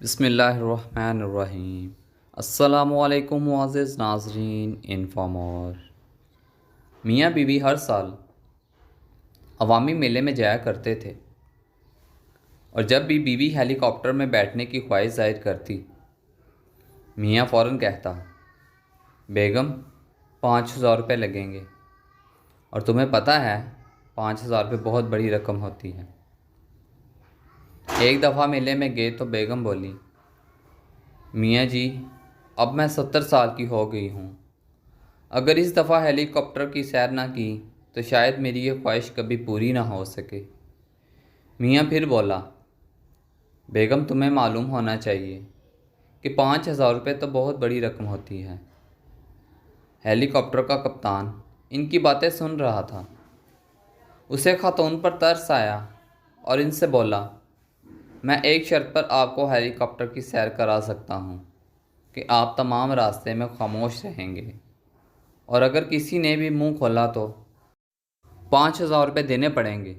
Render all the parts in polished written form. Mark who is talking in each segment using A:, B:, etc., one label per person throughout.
A: बिस्मिल्लाहिर्रहमानिर्रहीम। अस्सलामुअलैकुम मुअज़्ज़िज़ नाज़रीन। इन्फॉर्मर मियाँ बीवी हर साल अवामी मेले में जाया करते थे और जब भी बीवी हेलीकॉप्टर में बैठने की ख्वाहिश ज़ाहिर करती, मियाँ फ़ौरन कहता, बेगम 5,000 रुपये लगेंगे। और तुम्हें पता है 5,000 रुपये बहुत बड़ी रकम होती है। एक दफ़ा मेले में गए तो बेगम बोली, मियाँ जी अब मैं 70 साल की हो गई हूँ। अगर इस दफ़ा हेलीकॉप्टर की सैर ना की तो शायद मेरी ये ख्वाहिश कभी पूरी ना हो सके। मियाँ फिर बोला, बेगम तुम्हें मालूम होना चाहिए कि 5,000 रुपये तो बहुत बड़ी रकम होती है। हेलीकॉप्टर का कप्तान इनकी बातें सुन रहा था। उसे खातून पर तरस आया और इनसे बोला, मैं एक शर्त पर आपको हेलीकॉप्टर की सैर करा सकता हूँ कि आप तमाम रास्ते में खामोश रहेंगे और अगर किसी ने भी मुंह खोला तो 5,000 रुपये देने पड़ेंगे।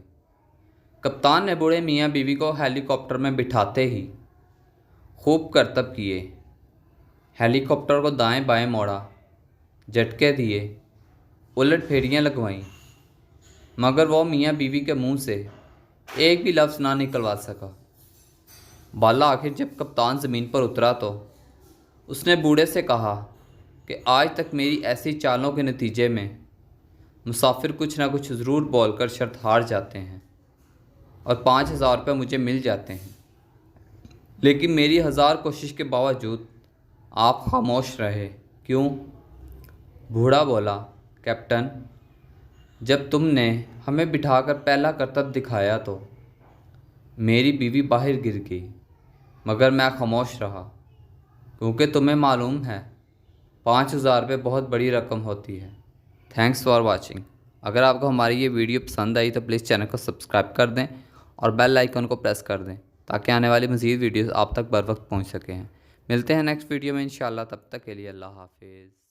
A: कप्तान ने बूढ़े मियाँ बीवी को हेलीकॉप्टर में बिठाते ही खूब करतब किए, हेलीकॉप्टर को दाएं बाएं मोड़ा, झटके दिए, उलट फेरियाँ लगवाईं, मगर वो मियाँ बीवी के मुंह से एक भी लफ्ज़ ना निकलवा सका। बाला आखिर जब कप्तान ज़मीन पर उतरा तो उसने बूढ़े से कहा कि आज तक मेरी ऐसी चालों के नतीजे में मुसाफिर कुछ ना कुछ ज़रूर बोलकर शर्त हार जाते हैं और 5,000 रुपये मुझे मिल जाते हैं, लेकिन मेरी 1,000 कोशिश के बावजूद आप खामोश रहे, क्यों? बूढ़ा बोला, कैप्टन, जब तुमने हमें बिठाकर पहला करतब दिखाया तो मेरी बीवी बाहर गिर गई, मगर मैं खामोश रहा क्योंकि तुम्हें मालूम है 5,000 रुपये बहुत बड़ी रकम होती है। Thanks for watching. अगर आपको हमारी ये वीडियो पसंद आई तो प्लीज़ चैनल को सब्सक्राइब कर दें और बेल आइकन को प्रेस कर दें ताकि आने वाली मज़ीद वीडियोस आप तक बर वक्त पहुँच सकें। मिलते हैं नेक्स्ट वीडियो में इंशाल्लाह। तब तक के लिए अल्लाह हाफिज़।